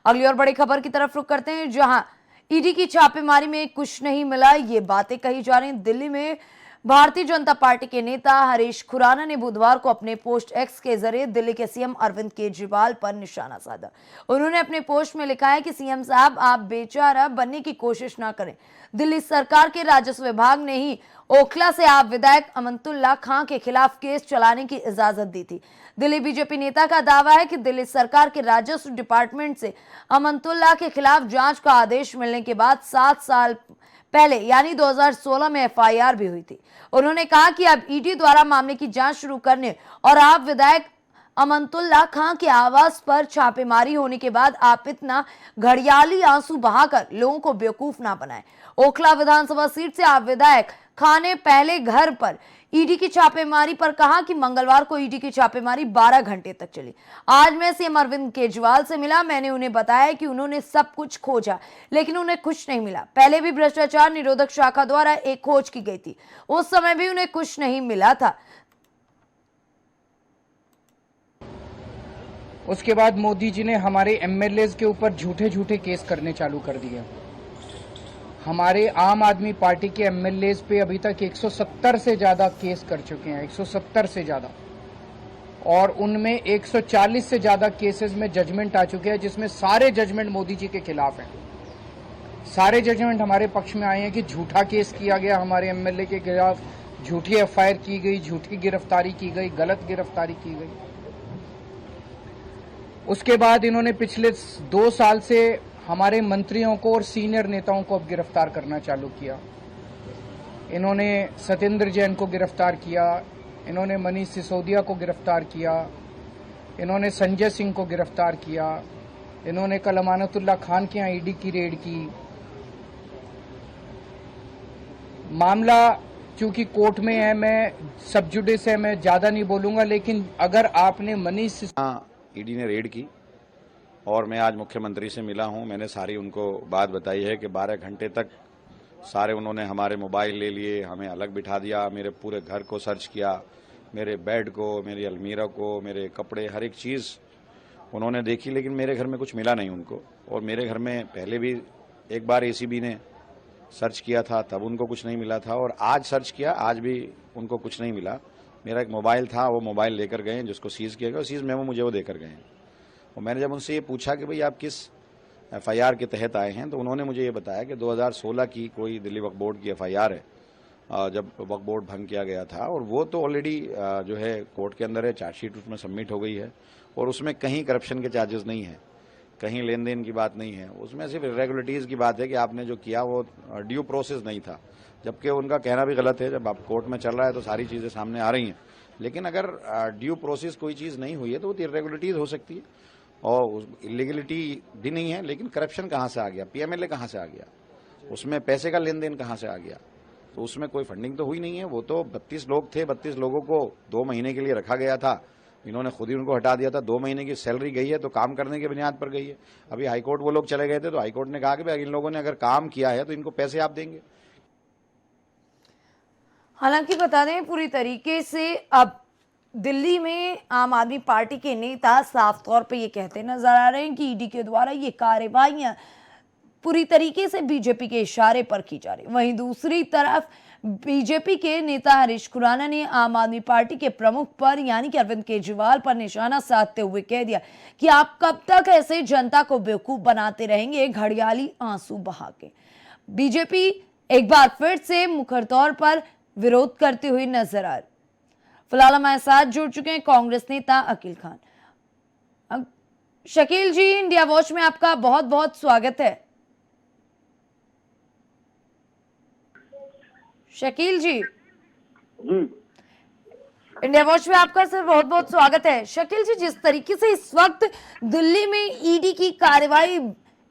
अगली और बड़ी खबर की तरफ रुख करते हैं, जहां ईडी की छापेमारी में कुछ नहीं मिला, ये बातें कही जा रही हैं। दिल्ली में भारतीय जनता पार्टी के नेता हरीश खुराना ने बुधवार को अपने पोस्ट एक्स के जरिए दिल्ली के सीएम अरविंद केजरीवाल पर निशाना साधा। उन्होंने अपने पोस्ट में लिखा है कि सीएम साहब, आप बेचारा बनने की कोशिश ना करें। दिल्ली सरकार के राजस्व विभाग ने ही ओखला से आप विधायक अमनतुल्ला खां के खिलाफ केस चलाने की इजाजत दी थी। दिल्ली बीजेपी नेता का दावा है कि दिल्ली सरकार के राजस्व डिपार्टमेंट से अमनतुल्ला के खिलाफ जांच का आदेश मिलने के बाद 7 साल पहले यानी 2016 में एफआईआर भी हुई थी। उन्होंने कहा कि अब ईडी द्वारा मामले की जांच शुरू करने और आप विधायक अमनतुल्ला खां के आवास पर छापेमारी होने के बाद आप इतना घड़ियाली आंसू बहाकर लोगों को बेवकूफ ना बनाएं। ओखला विधानसभा सीट से आप विधायक खां ने पहले घर पर ईडी की छापेमारी पर कहा कि मंगलवार को ईडी की छापेमारी 12 घंटे तक चली। आज मैं सीएम अरविंद केजरीवाल से मिला, मैंने उन्हें बताया कि उन्होंने सब कुछ खोजा लेकिन उन्हें कुछ नहीं मिला। पहले भी भ्रष्टाचार निरोधक शाखा द्वारा एक खोज की गई थी, उस समय भी उन्हें कुछ नहीं मिला था। उसके बाद मोदी जी ने हमारे एमएलएज के ऊपर झूठे झूठे केस करने चालू कर दिए। हमारे आम आदमी पार्टी के एमएलएज पे अभी तक 170 से ज्यादा केस कर चुके हैं, 170 से ज्यादा, और उनमें 140 से ज्यादा केसेस में जजमेंट आ चुके हैं, जिसमें सारे जजमेंट मोदी जी के खिलाफ हैं। सारे जजमेंट हमारे पक्ष में आए हैं कि झूठा केस किया गया हमारे एमएलए के खिलाफ, झूठी एफआईआर की गई, झूठी गिरफ्तारी की गई, गलत गिरफ्तारी की गई। उसके बाद इन्होंने पिछले 2 साल से हमारे मंत्रियों को और सीनियर नेताओं को अब गिरफ्तार करना चालू किया। इन्होंने सत्येंद्र जैन को गिरफ्तार किया, इन्होंने मनीष सिसोदिया को गिरफ्तार किया, इन्होंने संजय सिंह को गिरफ्तार किया, इन्होंने कल अमानतुल्ला खान के यहाँ ईडी की रेड की। मामला चूंकि कोर्ट में है, मैं सब जुडिस है, मैं ज्यादा नहीं बोलूंगा, लेकिन अगर आपने मनीष ईडी ने रेड की और मैं आज मुख्यमंत्री से मिला हूं। मैंने सारी उनको बात बताई है कि 12 घंटे तक सारे उन्होंने हमारे मोबाइल ले लिए, हमें अलग बिठा दिया, मेरे पूरे घर को सर्च किया, मेरे बेड को, मेरी अलमीरा को, मेरे कपड़े, हर एक चीज़ उन्होंने देखी, लेकिन मेरे घर में कुछ मिला नहीं उनको। और मेरे घर में पहले भी एक बार एसीबी ने सर्च किया था, तब उनको कुछ नहीं मिला था, और आज सर्च किया, आज भी उनको कुछ नहीं मिला। मेरा एक मोबाइल था, वो मोबाइल लेकर गए, जिसको सीज किया गया, सीज मेमो मुझे वो देकर गए। और मैंने जब उनसे ये पूछा कि भाई आप किस एफआईआर के तहत आए हैं, तो उन्होंने मुझे ये बताया कि 2016 की कोई दिल्ली वक्फ बोर्ड की एफआईआर है, जब वक्फ बोर्ड भंग किया गया था, और वो तो ऑलरेडी जो है कोर्ट के अंदर है, चार्जशीट उसमें सबमिट हो गई है, और उसमें कहीं करप्शन के चार्जेस नहीं है, कहीं लेन देन की बात नहीं है, उसमें सिर्फ इरेगुलरिटीज़ की बात है कि आपने जो किया वो ड्यू प्रोसेस नहीं था। जबकि उनका कहना भी गलत है, जब आप कोर्ट में चल रहा है तो सारी चीज़ें सामने आ रही हैं, लेकिन अगर ड्यू प्रोसेस कोई चीज़ नहीं हुई है तो वो इरेगुलरिटीज़ हो सकती है, और इलीगलिटी भी नहीं है, लेकिन करप्शन कहाँ से आ गया, पीएमएलए कहाँ से आ गया, उसमें पैसे का लेन देन कहाँ से आ गया, तो उसमें कोई फंडिंग तो हुई नहीं है। वो तो 32 लोग थे, 32 लोगों को 2 महीने के लिए रखा गया था, इन्होंने खुद ही उनको हटा दिया था। 2 महीने की सैलरी गई है तो काम करने की बुनियाद पर गई है। अभी हाईकोर्ट वो लोग चले गए थे, तो हाईकोर्ट ने कहा कि भाई इन लोगों ने अगर काम किया है तो इनको पैसे आप देंगे। हालांकि बता दें, पूरी तरीके से अब दिल्ली में आम आदमी पार्टी के नेता साफ तौर पे ये कहते नजर आ रहे हैं कि ईडी के द्वारा ये कार्रवाइयां पूरी तरीके से बीजेपी के इशारे पर की जा रही। वहीं दूसरी तरफ बीजेपी के नेता हरीश खुराना ने आम आदमी पार्टी के प्रमुख पर यानी कि अरविंद केजरीवाल पर निशाना साधते हुए कह दिया कि आप कब तक ऐसे जनता को बेवकूफ बनाते रहेंगे, घड़ियाली आंसू बहा के। बीजेपी एक बार फिर से मुखर तौर पर विरोध करते हुए नजर आ रही। फिलहाल हमारे साथ जुड़ चुके हैं कांग्रेस नेता अकील खान। शकील जी, इंडिया वॉच में आपका बहुत बहुत स्वागत है। शकील जी, इंडिया वॉच में आपका सर बहुत बहुत स्वागत है। शकील जी, जिस तरीके से इस वक्त दिल्ली में ईडी की कार्रवाई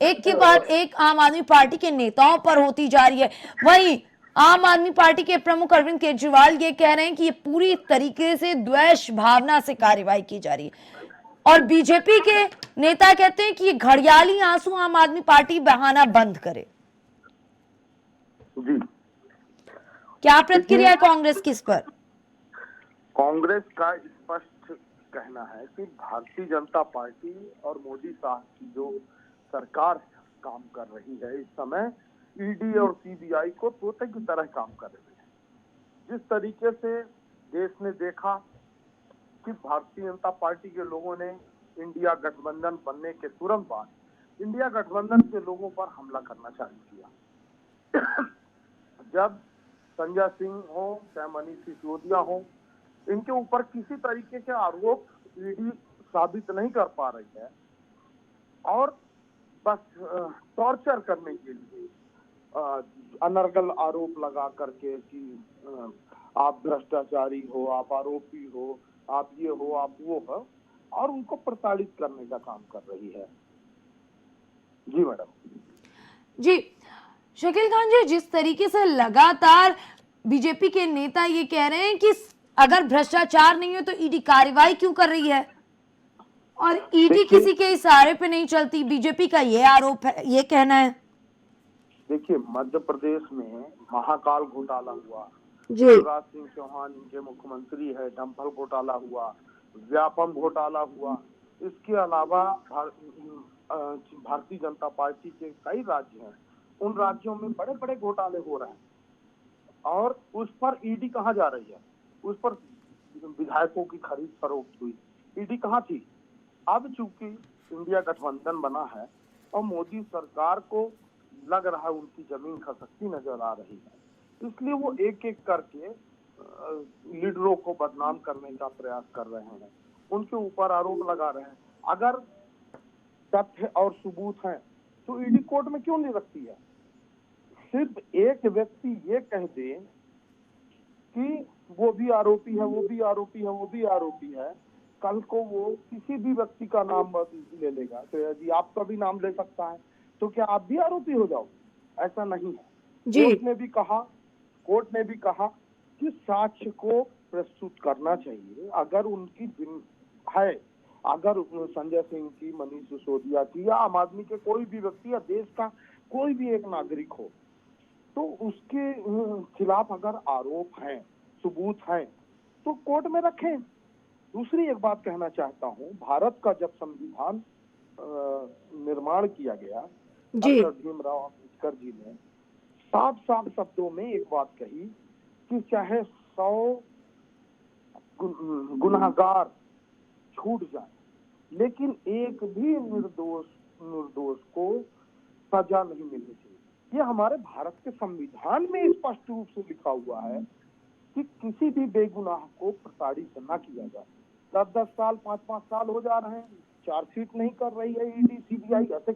एक के बाद एक आम आदमी पार्टी के नेताओं पर होती जा रही है, वहीं आम आदमी पार्टी के प्रमुख अरविंद केजरीवाल ये कह रहे हैं कि ये पूरी तरीके से द्वेष भावना से कार्रवाई की जा रही है, और बीजेपी के नेता कहते हैं कि ये घड़ियाली आंसू आम आदमी पार्टी बहाना बंद करे। जी, क्या प्रतिक्रिया है कांग्रेस की इस पर? कांग्रेस का स्पष्ट कहना है कि भारतीय जनता पार्टी और मोदी साहब की जो सरकार काम कर रही है इस समय ईडी और सीबीआई को तोते की तरह काम कर रही है। जिस तरीके से देश ने देखा कि भारतीय जनता पार्टी के लोगों ने इंडिया गठबंधन बनने के तुरंत बाद इंडिया गठबंधन के लोगों पर हमला करना चालू किया। जब संजय सिंह हो चाहे मनीष सिसोदिया हो, इनके ऊपर किसी तरीके के आरोप ईडी साबित नहीं कर पा रही है और बस टॉर्चर करने के लिए अनर्गल आरोप लगा करके कि आप भ्रष्टाचारी हो, आप आरोपी हो, आप ये हो, आप वो हो, और उनको प्रताड़ित करने का काम कर रही है। जी मैडम। जी शकील खान जी, जिस तरीके से लगातार बीजेपी के नेता ये कह रहे हैं कि अगर भ्रष्टाचार नहीं है तो ईडी कार्रवाई क्यों कर रही है, और ईडी किसी के इशारे पे नहीं चलती, बीजेपी का ये आरोप है, ये कहना है। देखिए, मध्य प्रदेश में महाकाल घोटाला हुआ, जी शिवराज सिंह चौहान इनके मुख्यमंत्री है, डंपल घोटाला हुआ, व्यापम घोटाला हुआ, इसके अलावा भारतीय जनता पार्टी के कई राज्य हैं, उन राज्यों में बड़े बड़े घोटाले हो रहे हैं और उस पर ईडी कहाँ जा रही है? उस पर विधायकों की खरीद फरोख्त हुई, ईडी कहाँ थी? अब चूंकि इंडिया गठबंधन बना है और मोदी सरकार को लग रहा है उनकी जमीन खसकती नजर आ रही है, इसलिए वो एक एक करके लीडरों को बदनाम करने का प्रयास कर रहे हैं, उनके ऊपर आरोप लगा रहे हैं। अगर तथ्य और सबूत हैं तो ईडी कोर्ट में क्यों नहीं रखती है? सिर्फ एक व्यक्ति ये कह दे कि वो भी आरोपी है, वो भी आरोपी है, वो भी आरोपी है, कल को वो किसी भी व्यक्ति का नाम ले लेगा, तो यदि आपका भी नाम ले सकता है तो क्या आप भी आरोपी हो जाओ? ऐसा नहीं है। कोर्ट ने भी कहा कि साक्ष्य को प्रस्तुत करना चाहिए। अगर उनकी है, अगर संजय सिंह की, मनीष सिसोदिया की या आम आदमी के कोई भी व्यक्ति या देश का कोई भी एक नागरिक हो, तो उसके खिलाफ अगर आरोप हैं, सबूत हैं, तो कोर्ट में रखें। दूसरी एक बात कहना चाहता हूं, भारत का जब संविधान निर्माण किया गया, डॉक्टर भीमराव अम्बेडकर जी ने साफ साफ शब्दों में एक बात कही कि चाहे 100 गुनहगार छूट जाए, लेकिन एक भी निर्दोष को सजा नहीं मिलनी चाहिए। ये हमारे भारत के संविधान में स्पष्ट रूप से लिखा हुआ है कि किसी भी बेगुनाह को प्रताड़ित न किया जाए। 10-10 साल, 5-5 साल हो जा रहे हैं, चार्जशीट नहीं कर रही है ईडी सीबीआई, ऐसे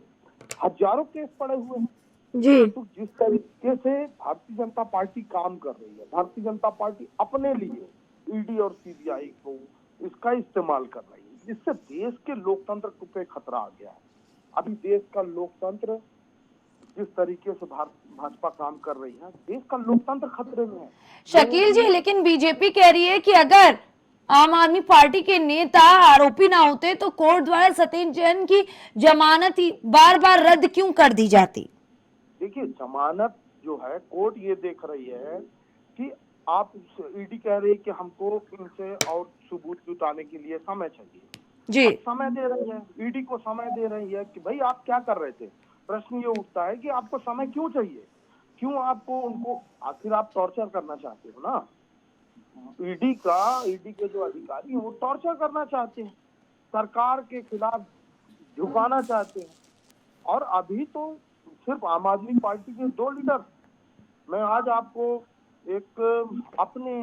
हजारों केस पड़े हुए हैं। जी तो जिस तरीके से भारतीय जनता पार्टी काम कर रही है, भारतीय जनता पार्टी अपने लिए ईडी और सीबीआई को इसका इस्तेमाल कर रही है, जिससे देश के लोकतंत्र पे खतरा आ गया है। अभी देश का लोकतंत्र जिस तरीके से भाजपा काम कर रही है, देश का लोकतंत्र खतरे में है। शकील जी, लेकिन बीजेपी कह रही है कि अगर आम आदमी पार्टी के नेता आरोपी ना होते तो कोर्ट द्वारा सत्येंद्र जैन की जमानत बार बार रद्द क्यों कर दी जाती? देखिए, जमानत जो है कोर्ट ये देख रही है कि आप, ईडी कह रही है कि हमको इनसे और सबूत जुटाने के लिए समय चाहिए जी, समय दे रही है, ईडी को समय दे रही है कि भाई आप क्या कर रहे थे। प्रश्न ये उठता है कि आपको समय क्यों चाहिए, क्यों आपको उनको, आखिर आप टॉर्चर करना चाहते हो ना? ईडी के जो अधिकारी हैं वो टॉर्चर करना चाहते हैं, सरकार के खिलाफ झुकाना चाहते हैं। और अभी तो सिर्फ आम आदमी पार्टी के 2 लीडर, मैं आज आपको एक अपने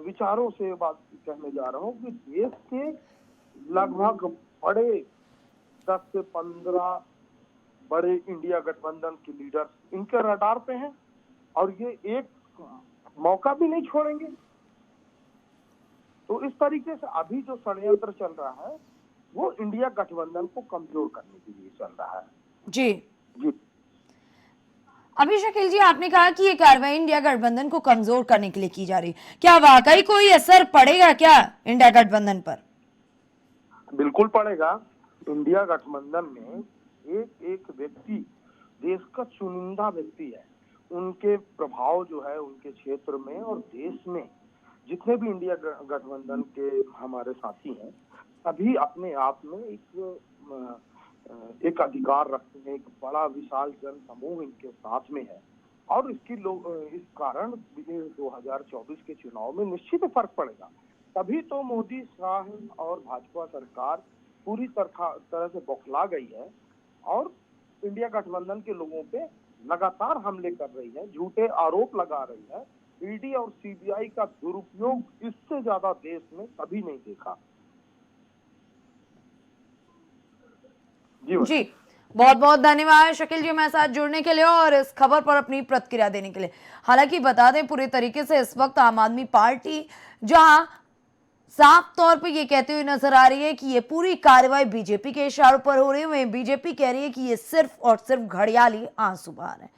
विचारों से बात कहने जा रहा हूँ कि देश के लगभग बड़े 10 से 15 बड़े इंडिया गठबंधन के लीडर इनके रडार पे हैं और ये एक मौका भी नहीं छोड़ेंगे। तो इस तरीके से अभी जो षड्यंत्र चल रहा है वो इंडिया गठबंधन को कमजोर करने के लिए चल रहा है। जी जी अभी शकील जी, आपने कहा कि ये कार्रवाई इंडिया गठबंधन को कमजोर करने के लिए की जा रही है, क्या वाकई कोई असर पड़ेगा क्या इंडिया गठबंधन पर? बिल्कुल पड़ेगा। इंडिया गठबंधन में एक व्यक्ति, देश का चुनिंदा व्यक्ति है, उनके प्रभाव जो है उनके क्षेत्र में और देश में जितने भी इंडिया गठबंधन के हमारे साथी हैं, सभी अपने आप में एक एक अधिकार रखते हैं, एक बड़ा विशाल जन समूह इनके साथ में है और इस कारण 2024 के चुनाव में निश्चित फर्क पड़ेगा। तभी तो मोदी, शाह और भाजपा सरकार पूरी तरह से बौखला गई है और इंडिया गठबंधन के लोगों पे लगातार हमले कर रही है, झूठे आरोप लगा रही है। ईडी और सीबीआई का दुरुपयोग इससे ज्यादा देश में कभी नहीं देखा। जी, बहुत बहुत धन्यवाद शकील जी हमारे साथ जुड़ने के लिए और इस खबर पर अपनी प्रतिक्रिया देने के लिए। हालांकि बता दें पूरी तरीके से इस वक्त आम आदमी पार्टी जहां साफ तौर पे ये कहते हुए नजर आ रही है कि ये पूरी कार्रवाई बीजेपी के इशारों पर हो रही है, वहीं बीजेपी कह रही है कि ये सिर्फ और सिर्फ घड़ियाली आंसू बहा है।